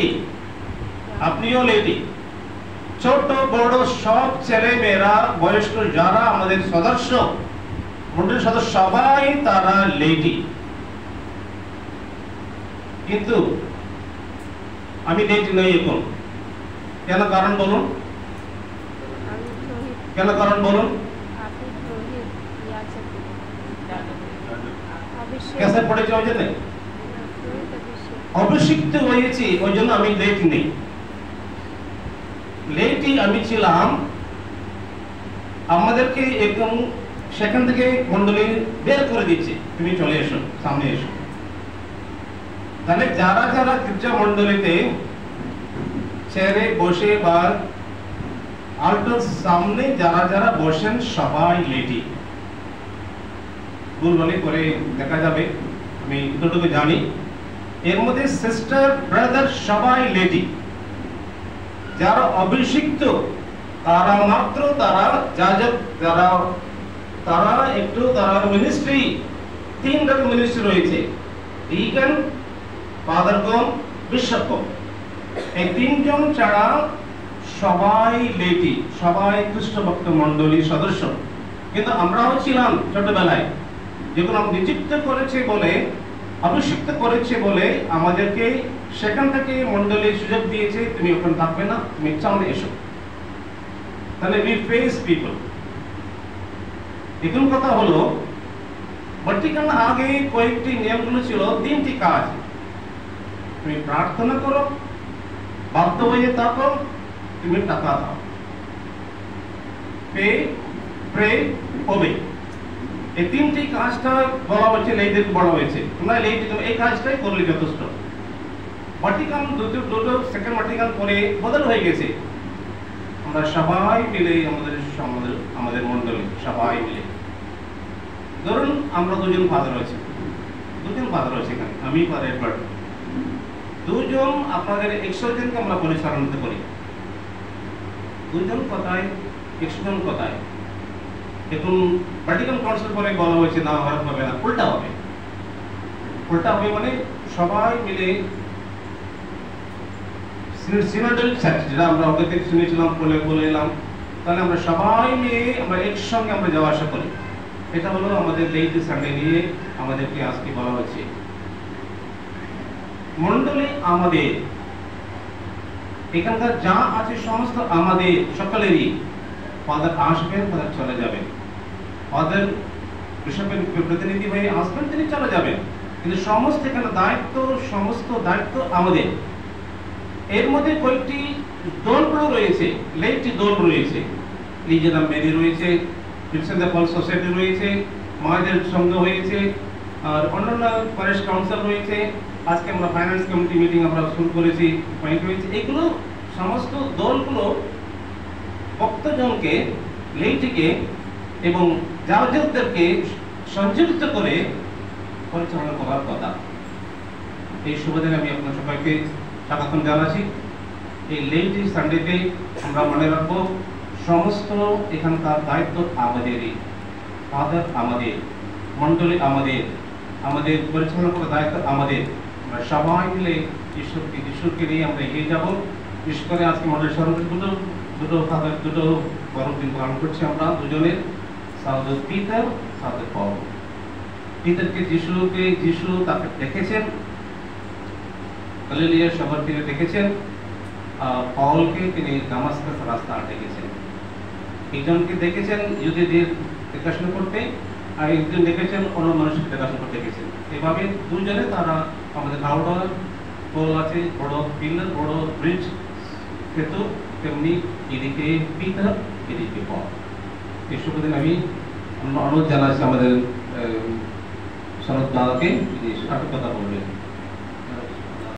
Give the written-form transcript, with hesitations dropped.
Lady, আপনিও lady. ছোট বড় সব ছেলে মেয়েরা, বয়স্ক যারা আমাদের সদস্য, মন্ডলীর সদস্য, সবাই তারা লেডি। কিন্তু আমি লেডি নই এখন। কেন কারণ বলুন? কেন কারণ বলুন? ক্যাসেট পড়েছি ওই জন্য, অভিষিক্ত হয়েছি ওই জন্য আমি লেডি নেই। লেডি আমি ছিলাম, আমাদেরকে একদম সেখান থেকে মন্ডলী বের করে দিচ্ছে, তুমি চলে এসো, সামনে এসো। তাহলে যারা যারা গির্জা মন্ডলীতে চেয়ারে বসে বা আল্টার সামনে যারা যারা বসেন সবাই লেডি। ভুলভালি করে দেখা যাবে, আমি যতটুকু জানি। এর মধ্যে সিস্টার ব্রাদার সবাই লেডি। যারা অভিষিক্ত তারা মাত্র, তারা যাজক, তারা একটু, তারা মিনিস্ট্রি, 3 রকম মিনিস্ট্রি রয়েছে, ডিকন, ফাদারগণ, বিশপগণ। এই 3 জন ছাড়া সবাই লেডি, সবাই খ্রিস্টভক্ত মণ্ডলীর সদস্য। কিন্তু আমরাও ছিলাম ছোটবেলায়, যখন নিযুক্ত করেছে বলে, অভিষিক্ত করেছে বলে আমাদেরকে সেখান থেকে মণ্ডলীর সুযোগ দিয়েছে, তুমি ওখানে থাকবে না, তুমি সামনে এসো। তাহলে we face people। এখন কথা হলো, ভাটিকান আগে কয়েকটি নিয়মগুলো ছিল, 3টি কাজ। তুমি প্রার্থনা করো, বাধ্য হয়ে থাকো, তুমি টাকা দাও। Pay, pray, obey. এই 3টি কাজটা বলা হয়েছে, লেডিদেরকে বলা হয়েছে, তোমরা লেডি তুমি এই কাজটাই করলে যথেষ্ট। ভাটিকান দুটো সেকেন্ড ভাটিকান পরে বদল হয়ে গেছে। আমরা সবাই মিলে আমাদের মণ্ডলী সবাই মিলে, ধরুন আমরা 2জন ফাদার আছে, 2জন ফাদার আছে এখানে, আমি ফাদার এডওয়ার্ড। 2জন আপনাদের 100 জনকে আমরা পরিচালনা করি। 2জন কথায় 100 জন কথায়। এখন ভাটিকান কাউন্সিল পরে বলা হয়েছে না, ভারত হবে না, উল্টা হবে। উল্টা হবে মানে সবাই মিলে সিনোডাল চার্চ, যেটা আমরা ওকে থেকে শুনেছিলাম, বলে এলাম, তাহলে আমরা সবাই মিলে আমরা একসঙ্গে আমরা যাওয়া আসা করি। এটা হলো আমাদের লেডি সানডে নিয়ে আমাদেরকে আজকে বলা হচ্ছে। মণ্ডলী আমাদের, এখানকার যা আছে সমস্ত আমাদের সকলেরই। ফাদার আসবেন, ফাদার চলে যাবেন, ফাদার বিশপের প্রতিনিধি হয়ে আসবেন, তিনি চলে যাবেন, কিন্তু সমস্ত এখানে দায়িত্ব, সমস্ত দায়িত্ব আমাদের। এর মধ্যে কয়েকটি দলগুলো রয়েছে, লেডি দল রয়েছে, লিজিয়ন অফ মেরি রয়েছে, ক্রিশ্চিয়ান পল সোসাইটি রয়েছে, মায়েদের সংঘ হয়েছে, আর অন্যান্য প্যারিশ কাউন্সিল রয়েছে। আজকে আমরা ফাইন্যান্স কমিটি মিটিং আমরা শুরু করেছি, পয়েন্ট রয়েছে। এগুলো সমস্ত দলগুলো ভক্তজনকে, লেডিকে এবং যাজকদেরকে সংযুক্ত করে পরিচালনা করার কথা। এই সুবাদে আমি আপনার সবাইকে স্বাগত জানাচ্ছি। এই লেডি সানডেতে আমরা মনে রাখবো সমস্ত এখানকার দায়িত্ব আমাদেরই। ফাদার আমাদের, মণ্ডলী আমাদের, আমাদের পরিচালনা করার দায়িত্ব আমাদের। আমরা সবাই মিলে ঈশ্বরকে নিয়ে আমরা এগিয়ে যাবো। বিশেষ করে আজকে মণ্ডলী সরকার দুটো ফাদার, দুটো বড়দিন পালন করছি আমরা, 2জনের, ফাদার পিটার, ফাদার পল। পিটারকে যিশু তাকে দেখেছেন, গলিলিয়ার শহর তিনি দেখেছেন, পলকে তিনি দামাস্কাস রাস্তা দেখেছেন। একজনকে দেখেছেন ইহুদিদের দেখাশোনা করতে, আর একজন দেখেছেন অন্য মানুষকে দেখাশোনা করতে দেখেছেন। এভাবে 2জনে তারা আমাদের হাওড়ার পোল আছে, বড় পিলার, বড় ব্রিজ, সেতু, তেমনি এদিকে পিটার, এদিকে পল। এই শুভদিন আমি অনুরোধ জানাচ্ছি আমাদের শরৎ দাদাকে, তিনি কথা বলবেন।